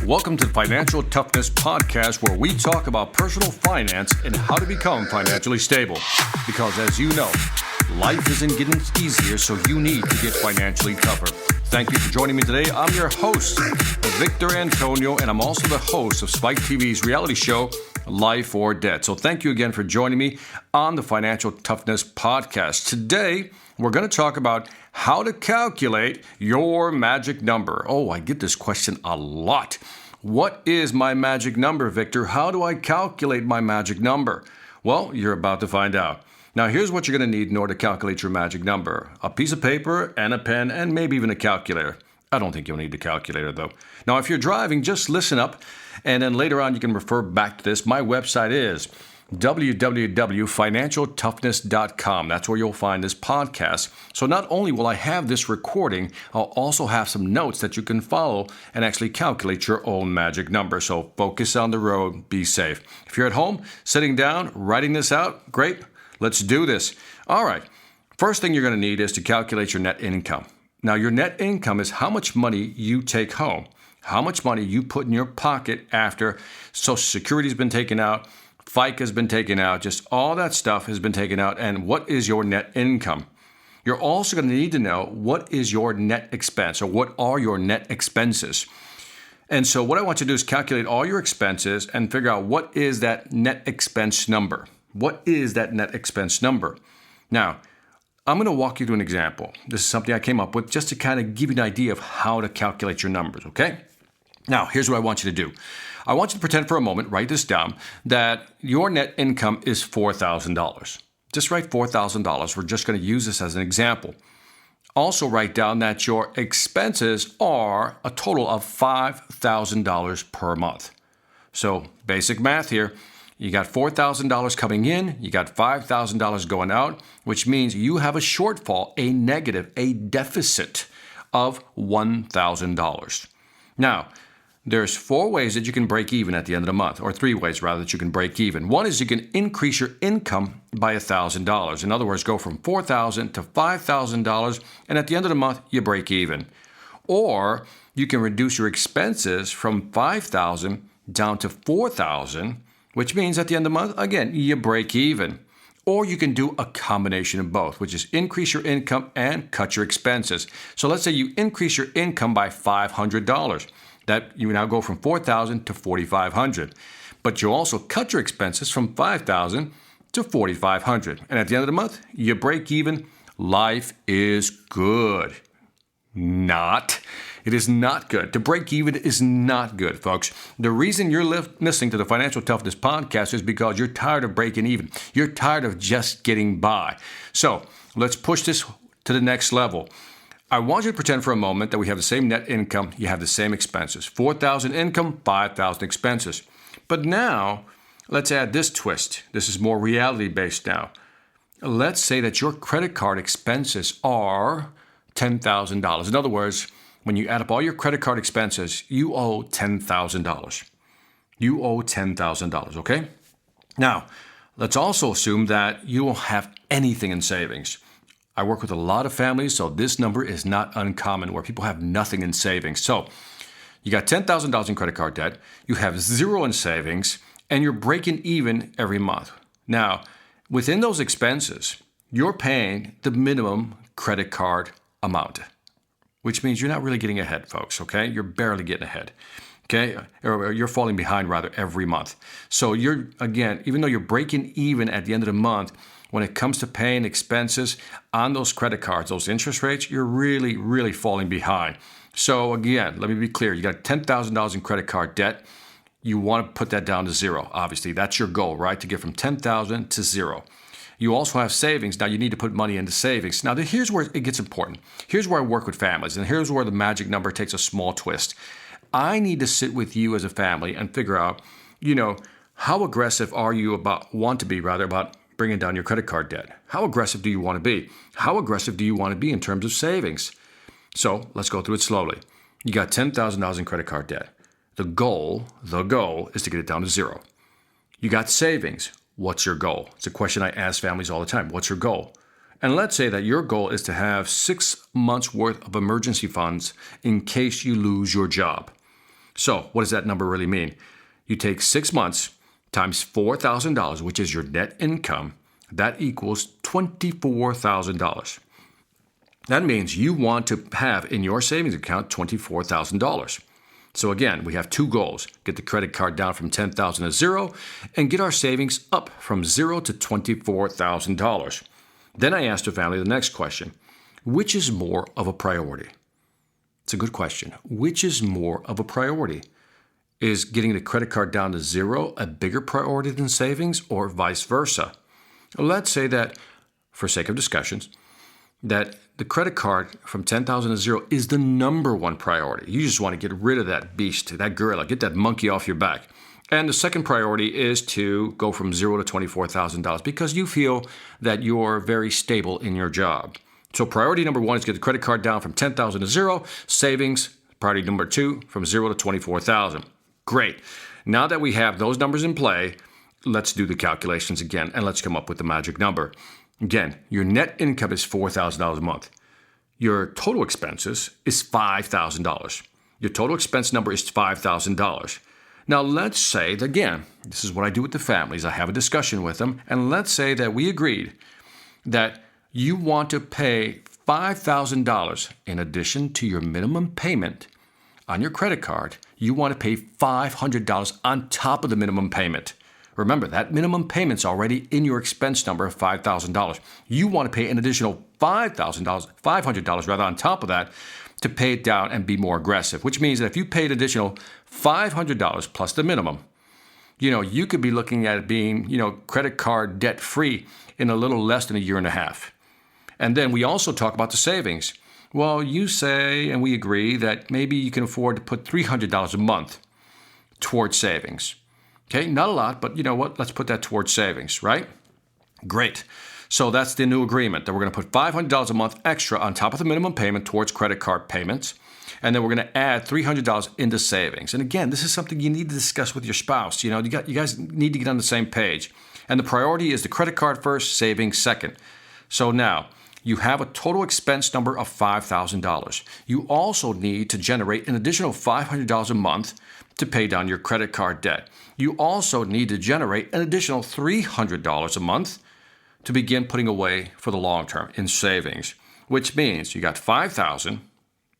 Welcome to the Financial Toughness Podcast, where we talk about personal finance and how to become financially stable. Because as you know, life isn't getting easier, so you need to get financially tougher. Thank you for joining me today. I'm your host, Victor Antonio, and I'm also the host of Spike TV's reality show, Life or Debt. So thank you again for joining me on the Financial Toughness Podcast. Today, we're going to talk about how to calculate your magic number. Oh, I get this question a lot. What is my magic number, Victor? How do I calculate my magic number? Well, you're about to find out. Now, here's what you're going to need in order to calculate your magic number. A piece of paper and a pen and maybe even a calculator. I don't think you'll need a calculator, though. Now, if you're driving, just listen up, and then later on you can refer back to this. My website is www.financialtoughness.com. That's where you'll find this podcast. So not only will I have this recording, I'll also have some notes that you can follow and actually calculate your own magic number. So focus on the road, be safe. If you're at home, sitting down, writing this out, great. Let's do this. All right. First thing you're going to need is to calculate your net income. Now, your net income is how much money you take home, how much money you put in your pocket after Social Security has been taken out, FICA has been taken out, just all that stuff has been taken out, and what is your net income? You're also going to need to know what is your net expense, or what are your net expenses. And so what I want you to do is calculate all your expenses and figure out what is that net expense number. What is that net expense number? Now, I'm going to walk you through an example. This is something I came up with just to kind of give you an idea of how to calculate your numbers, okay? Now, here's what I want you to do. I want you to pretend for a moment, write this down, that your net income is $4,000. Just write $4,000. We're just going to use this as an example. Also write down that your expenses are a total of $5,000 per month. So basic math here. You got $4,000 coming in, you got $5,000 going out, which means you have a shortfall, a negative, a deficit of $1,000. Now, there's 4 ways that you can break even at the end of the month, or 3 ways rather that you can break even. One is you can increase your income by $1,000. In other words, go from $4,000 to $5,000, and at the end of the month, you break even. Or you can reduce your expenses from $5,000 down to $4,000, which means at the end of the month, again, you break even. Or you can do a combination of both, which is increase your income and cut your expenses. So let's say you increase your income by $500. That you now go from $4,000 to $4,500. But you also cut your expenses from $5,000 to $4,500. And at the end of the month, you break even. Life is good. Not. It is not good. To break even is not good, folks. The reason you're listening to the Financial Toughness Podcast is because you're tired of breaking even. You're tired of just getting by. So let's push this to the next level. I want you to pretend for a moment that we have the same net income, you have the same expenses. $4,000 income, $5,000 expenses. But now, let's add this twist. This is more reality-based now. Let's say that your credit card expenses are $10,000. In other words, when you add up all your credit card expenses, you owe $10,000. You owe $10,000, okay? Now, let's also assume that you won't have anything in savings. I work with a lot of families, so this number is not uncommon where people have nothing in savings. So you got $10,000 in credit card debt, you have 0 in savings, and you're breaking even every month. Now, within those expenses, you're paying the minimum credit card amount, which means you're not really getting ahead, folks, okay? You're barely getting ahead, okay? Or you're falling behind, rather, every month. So you're, again, even though you're breaking even at the end of the month, when it comes to paying expenses on those credit cards, those interest rates, you're really, really falling behind. So again, let me be clear. You got $10,000 in credit card debt. You want to put that down to 0. Obviously, that's your goal, right? To get from $10,000 to 0. You also have savings. Now, you need to put money into savings. Now, here's where it gets important. Here's where I work with families, and here's where the magic number takes a small twist. I need to sit with you as a family and figure out, how aggressive are you about bringing down your credit card debt? How aggressive do you want to be? How aggressive do you want to be in terms of savings? So let's go through it slowly. You got $10,000 in credit card debt. The goal is to get it down to 0. You got savings. What's your goal? It's a question I ask families all the time. What's your goal? And let's say that your goal is to have 6 months worth of emergency funds in case you lose your job. So what does that number really mean? You take 6 months times $4,000, which is your net income. That equals $24,000. That means you want to have in your savings account $24,000. So again, we have two goals. Get the credit card down from $10,000 to zero and get our savings up from $0 to $24,000. Then I asked the family the next question. Which is more of a priority? It's a good question. Which is more of a priority? Is getting the credit card down to zero a bigger priority than savings, or vice versa? Let's say that, for sake of discussions, that the credit card from $10,000 to zero is the number one priority. You just want to get rid of that beast, that gorilla, get that monkey off your back. And the second priority is to go from $0 to $24,000 because you feel that you're very stable in your job. So priority number one is get the credit card down from $10,000 to zero. Savings, priority number two, from $0 to $24,000. Great. Now that we have those numbers in play, let's do the calculations again and let's come up with the magic number. Again, your net income is $4,000 a month. Your total expenses is $5,000. Your total expense number is $5,000. Now, let's say that, again, this is what I do with the families. I have a discussion with them, and let's say that we agreed that you want to pay $5,000 in addition to your minimum payment on your credit card. You want to pay $500 on top of the minimum payment. Remember, that minimum payment's already in your expense number of $5,000. You want to pay an additional $500 rather on top of that to pay it down and be more aggressive, which means that if you paid additional $500 plus the minimum, you could be looking at it being, credit card debt free in a little less than a year and a half. And then we also talk about the savings. Well, you say, and we agree, that maybe you can afford to put $300 a month towards savings. Okay, not a lot, but you know what? Let's put that towards savings, right? Great. So that's the new agreement, that we're going to put $500 a month extra on top of the minimum payment towards credit card payments. And then we're going to add $300 into savings. And again, this is something you need to discuss with your spouse. You guys need to get on the same page. And the priority is the credit card first, savings second. So now, you have a total expense number of $5,000. You also need to generate an additional $500 a month to pay down your credit card debt. You also need to generate an additional $300 a month to begin putting away for the long term in savings, which means you got $5,000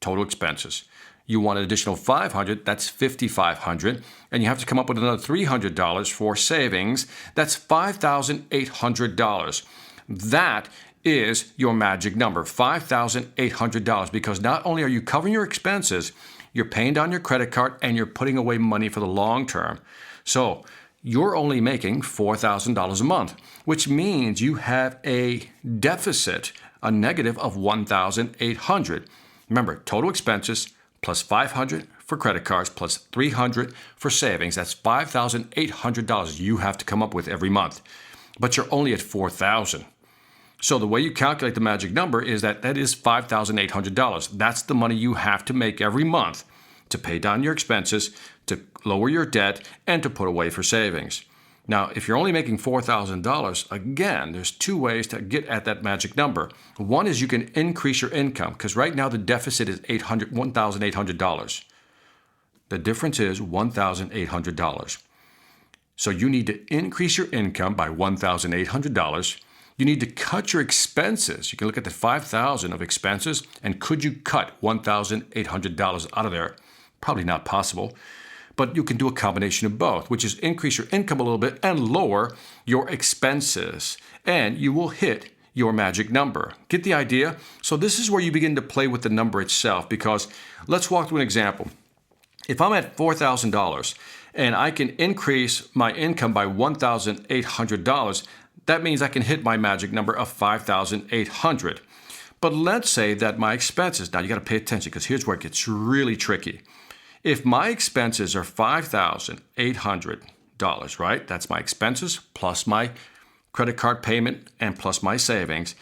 total expenses. You want an additional $500, that's $5,500, and you have to come up with another $300 for savings. That's $5,800. That is your magic number, $5,800, because not only are you covering your expenses, you're paying down your credit card and you're putting away money for the long term. So you're only making $4,000 a month, which means you have a deficit, a negative of $1,800. Remember, total expenses plus $500 for credit cards plus $300 for savings. That's $5,800 you have to come up with every month, but you're only at $4,000. So the way you calculate the magic number is that is $5,800. That's the money you have to make every month to pay down your expenses, to lower your debt, and to put away for savings. Now, if you're only making $4,000, again, there's two ways to get at that magic number. One is you can increase your income, because right now the deficit is $1,800. The difference is $1,800. So you need to increase your income by $1,800. You need to cut your expenses. You can look at the $5,000 of expenses, and could you cut $1,800 out of there? Probably not possible, but you can do a combination of both, which is increase your income a little bit and lower your expenses, and you will hit your magic number. Get the idea? So this is where you begin to play with the number itself, because let's walk through an example. If I'm at $4,000 and I can increase my income by $1,800, that means I can hit my magic number of $5,800. But let's say that my expenses, now you got to pay attention because here's where it gets really tricky. If my expenses are $5,800, right? That's my expenses plus my credit card payment and plus my savings.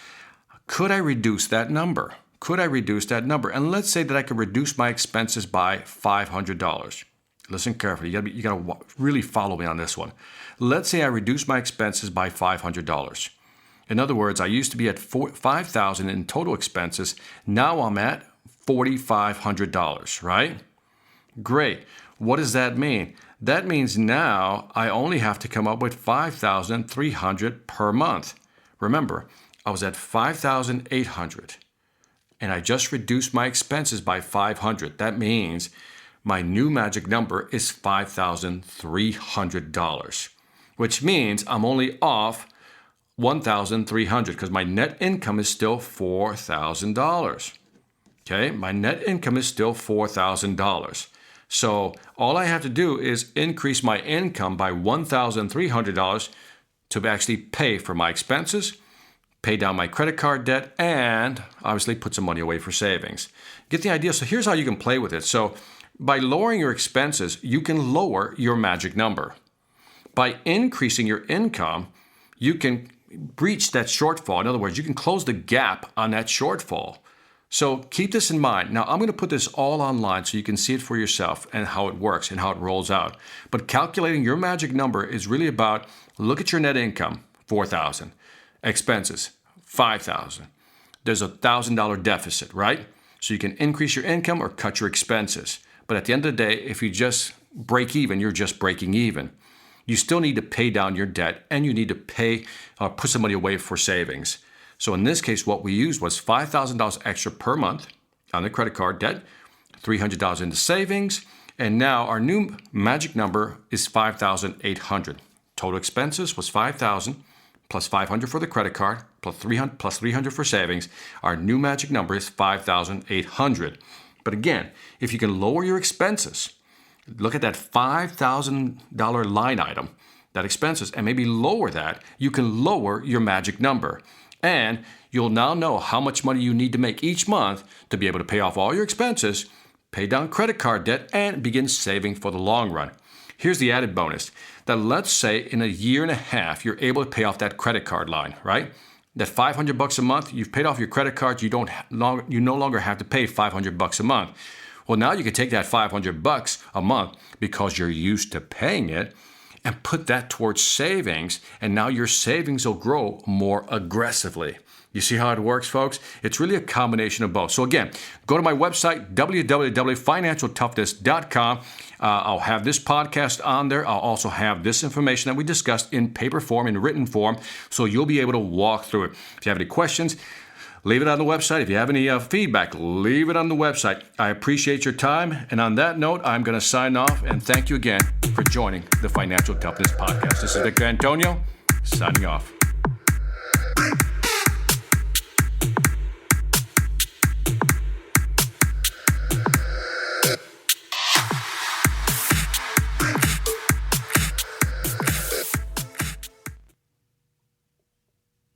Could I reduce that number? And let's say that I could reduce my expenses by $500. Listen carefully. You got to really follow me on this one. Let's say I reduce my expenses by $500. In other words, I used to be at $5,000 in total expenses. Now I'm at $4,500, right? Great. What does that mean? That means now I only have to come up with $5,300 per month. Remember, I was at $5,800 and I just reduced my expenses by $500. That means my new magic number is $5,300, which means I'm only off $1,300 because my net income is still $4,000. Okay, my net income is still $4,000. So all I have to do is increase my income by $1,300 to actually pay for my expenses, pay down my credit card debt, and obviously put some money away for savings. Get the idea? So here's how you can play with it. So by lowering your expenses, you can lower your magic number. By increasing your income, you can breach that shortfall. In other words, you can close the gap on that shortfall. So keep this in mind. Now, I'm going to put this all online so you can see it for yourself and how it works and how it rolls out. But calculating your magic number is really about, look at your net income, $4,000. Expenses, $5,000. There's a $1,000 deficit, right? So you can increase your income or cut your expenses. But at the end of the day, if you just break even, you're just breaking even. You still need to pay down your debt and you need to put some money away for savings. So in this case, what we used was $5,000 extra per month on the credit card debt, $300 into savings, and now our new magic number is $5,800. Total expenses was $5,000 plus $500 for the credit card plus $300 for savings. Our new magic number is $5,800. But again, if you can lower your expenses, look at that $5,000 line item, that expenses, and maybe lower that, you can lower your magic number. And you'll now know how much money you need to make each month to be able to pay off all your expenses, pay down credit card debt, and begin saving for the long run. Here's the added bonus, that let's say in a year and a half, you're able to pay off that credit card line, right? That $500 a month, you've paid off your credit cards, you no longer have to pay $500 a month. Well, now you can take that $500 a month because you're used to paying it and put that towards savings, and now your savings will grow more aggressively. You see how it works, folks? It's really a combination of both. So again, go to my website, www.financialtoughness.com. I'll have this podcast on there. I'll also have this information that we discussed in paper form, in written form, so you'll be able to walk through it. If you have any questions, leave it on the website. If you have any feedback, leave it on the website. I appreciate your time. And on that note, I'm going to sign off and thank you again for joining the Financial Toughness Podcast. This is Victor Antonio, signing off.